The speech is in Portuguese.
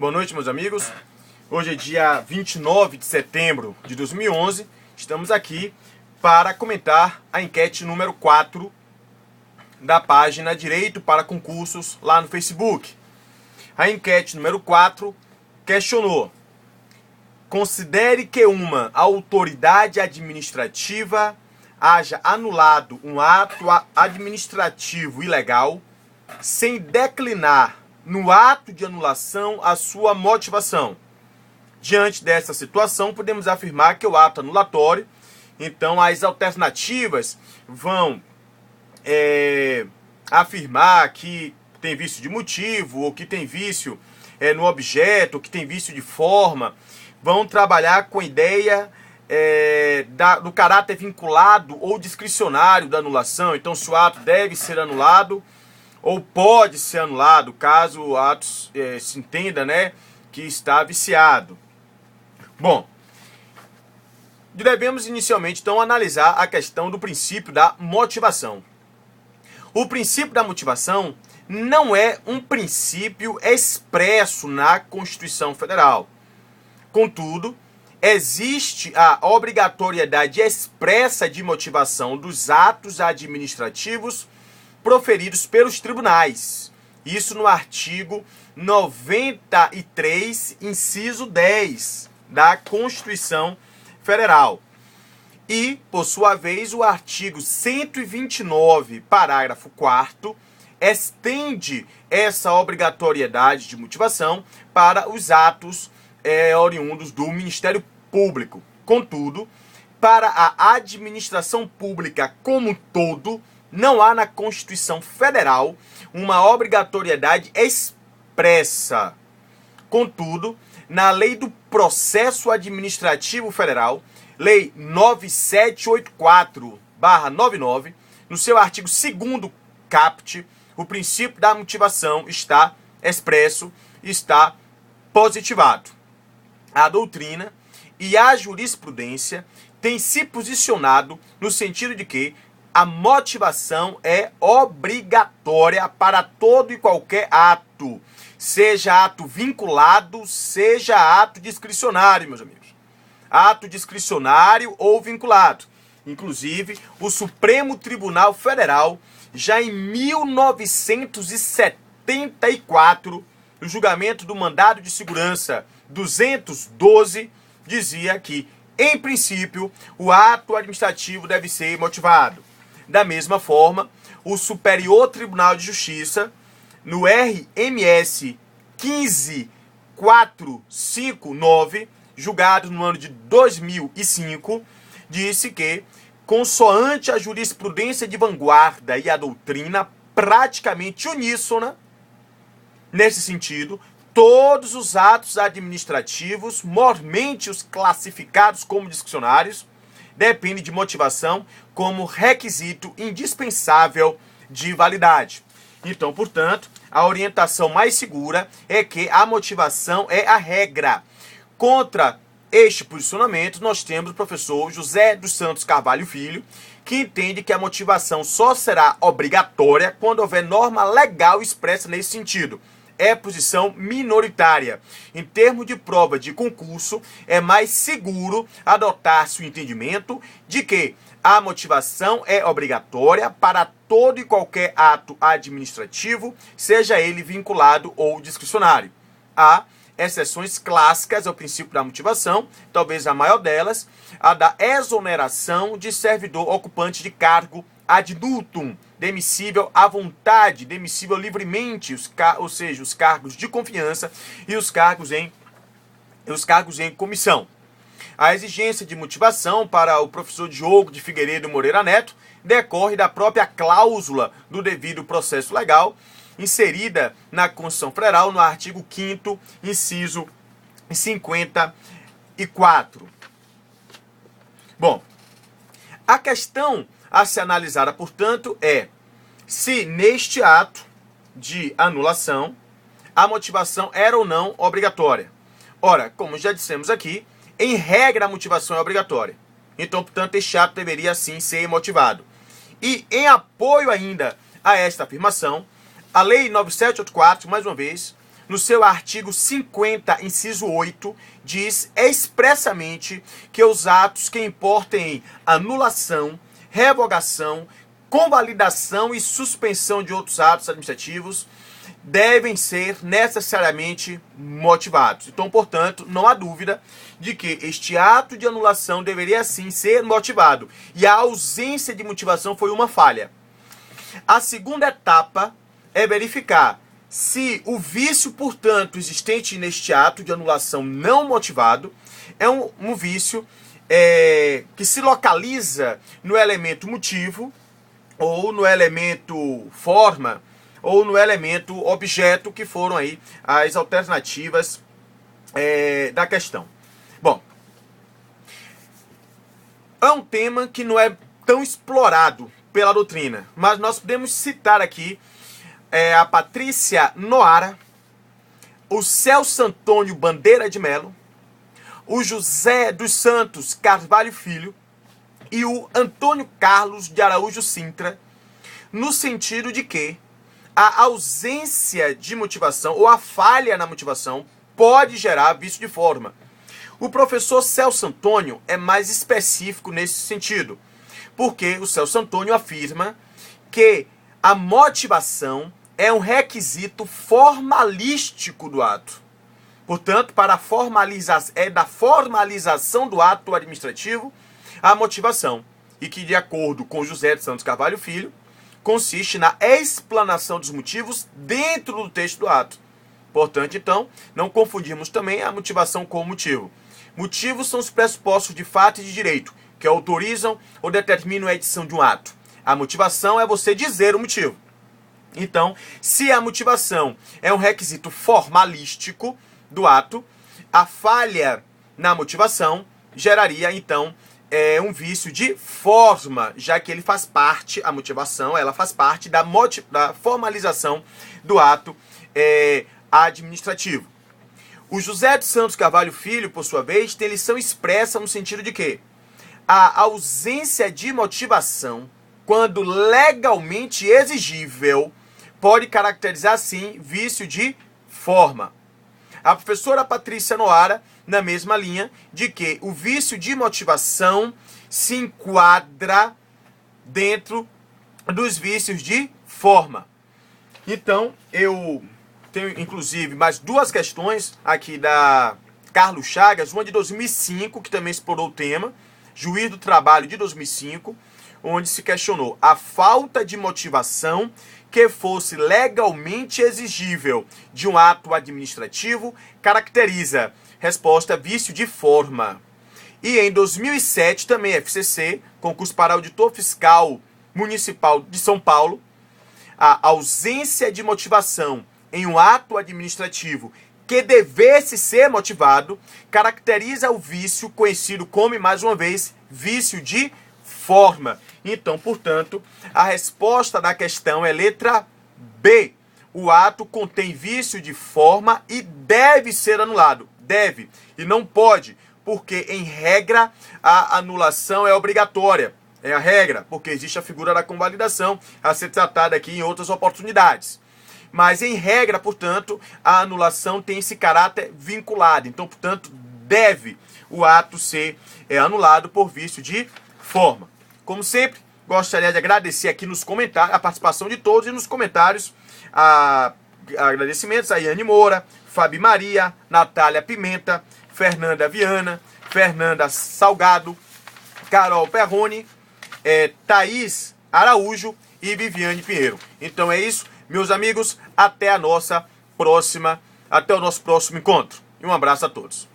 Boa noite, meus amigos. Hoje é dia 29 de setembro de 2011. Estamos aqui para comentar a enquete número 4 da página Direito para Concursos lá no Facebook. A enquete número 4 questionou: considere que uma autoridade administrativa haja anulado um ato administrativo ilegal sem declinar no ato de anulação a sua motivação. Diante dessa situação, podemos afirmar que o ato anulatório, então as alternativas vão afirmar que tem vício de motivo, ou que tem vício no objeto, ou que tem vício de forma, vão trabalhar com a ideia do caráter vinculado ou discricionário da anulação. Então, se o ato deve ser anulado ou pode ser anulado, caso o ato se entenda, que está viciado. Bom, devemos inicialmente então analisar a questão do princípio da motivação. O princípio da motivação não é um princípio expresso na Constituição Federal. Contudo, existe a obrigatoriedade expressa de motivação dos atos administrativos proferidos pelos tribunais. Isso no artigo 93, inciso 10 da Constituição Federal. E, por sua vez, o artigo 129, parágrafo 4º, estende essa obrigatoriedade de motivação para os atos oriundos do Ministério Público. Contudo, para a administração pública como um todo, não há na Constituição Federal uma obrigatoriedade expressa. Contudo, na Lei do Processo Administrativo Federal, Lei 9784/99, no seu artigo 2º caput, o princípio da motivação está expresso, está positivado. A doutrina e a jurisprudência têm se posicionado no sentido de que a motivação é obrigatória para todo e qualquer ato, seja ato vinculado, seja ato discricionário, meus amigos. Ato discricionário ou vinculado. Inclusive, o Supremo Tribunal Federal, já em 1974, no julgamento do mandado de segurança 212, dizia que, em princípio, o ato administrativo deve ser motivado. Da mesma forma, o Superior Tribunal de Justiça, no RMS 15459, julgado no ano de 2005, disse que, consoante a jurisprudência de vanguarda e a doutrina praticamente uníssona, nesse sentido, todos os atos administrativos, mormente os classificados como discricionários, dependem de motivação como requisito indispensável de validade. Então, portanto, a orientação mais segura é que a motivação é a regra. Contra este posicionamento, nós temos o professor José dos Santos Carvalho Filho, que entende que a motivação só será obrigatória quando houver norma legal expressa nesse sentido. É posição minoritária. Em termos de prova de concurso, é mais seguro adotar-se o entendimento de que a motivação é obrigatória para todo e qualquer ato administrativo, seja ele vinculado ou discricionário. Há exceções clássicas ao princípio da motivação, talvez a maior delas, a da exoneração de servidor ocupante de cargo ad nutum, demissível à vontade, demissível livremente, ou seja, os cargos de confiança e os cargos em comissão. A exigência de motivação para o professor Diogo de Figueiredo Moreira Neto decorre da própria cláusula do devido processo legal, inserida na Constituição Federal no artigo 5º, inciso 54. Bom, a questão a ser analisada, portanto, é se neste ato de anulação a motivação era ou não obrigatória. Ora, como já dissemos aqui, em regra a motivação é obrigatória. Então, portanto, este ato deveria sim ser motivado. E em apoio ainda a esta afirmação, a Lei 9784, mais uma vez, no seu artigo 50, inciso 8, diz expressamente que os atos que importem anulação, revogação, convalidação e suspensão de outros atos administrativos devem ser necessariamente motivados. Então, portanto, não há dúvida de que este ato de anulação deveria sim ser motivado. E a ausência de motivação foi uma falha. A segunda etapa é verificar se o vício, portanto, existente neste ato de anulação não motivado é um vício que se localiza no elemento motivo, ou no elemento forma, ou no elemento objeto, que foram aí as alternativas da questão. Bom, é um tema que não é tão explorado pela doutrina, mas nós podemos citar aqui a Patrícia Noara, o Celso Antônio Bandeira de Melo, o José dos Santos Carvalho Filho e o Antônio Carlos de Araújo Sintra, no sentido de que a ausência de motivação ou a falha na motivação pode gerar vício de forma. O professor Celso Antônio é mais específico nesse sentido, porque o Celso Antônio afirma que a motivação é um requisito formalístico do ato. Portanto, da formalização do ato administrativo a motivação, e que, de acordo com José de Santos Carvalho Filho, consiste na explanação dos motivos dentro do texto do ato. Portanto, então, não confundimos também a motivação com o motivo. Motivos são os pressupostos de fato e de direito, que autorizam ou determinam a edição de um ato. A motivação é você dizer o motivo. Então, se a motivação é um requisito formalístico do ato, a falha na motivação geraria, então, um vício de forma, já que ele faz parte, a motivação, ela faz parte da formalização do ato administrativo. O José de Santos Carvalho Filho, por sua vez, tem lição expressa no sentido de que a ausência de motivação, quando legalmente exigível, pode caracterizar, sim, vício de forma. A professora Patrícia Noara, na mesma linha, de que o vício de motivação se enquadra dentro dos vícios de forma. Então, eu tenho, inclusive, mais duas questões aqui da Carlos Chagas, uma de 2005, que também explorou o tema, Juiz do Trabalho de 2005, onde se questionou a falta de motivação que fosse legalmente exigível de um ato administrativo caracteriza, resposta, vício de forma. E em 2007, também FCC, concurso para auditor fiscal municipal de São Paulo, a ausência de motivação em um ato administrativo que devesse ser motivado caracteriza o vício conhecido como, mais uma vez, vício de forma. Então, portanto, a resposta da questão é letra B. O ato contém vício de forma e deve ser anulado. Deve e não pode, porque, em regra, a anulação é obrigatória. É a regra, porque existe a figura da convalidação a ser tratada aqui em outras oportunidades. Mas, em regra, portanto, a anulação tem esse caráter vinculado. Então, portanto, deve o ato ser anulado por vício de forma. Como sempre, gostaria de agradecer aqui nos comentários, a participação de todos e nos comentários, agradecimentos a Yane Moura, Fabi Maria, Natália Pimenta, Fernanda Viana, Fernanda Salgado, Carol Perrone, Thaís Araújo e Viviane Pinheiro. Então é isso, meus amigos, até o nosso próximo encontro. E um abraço a todos.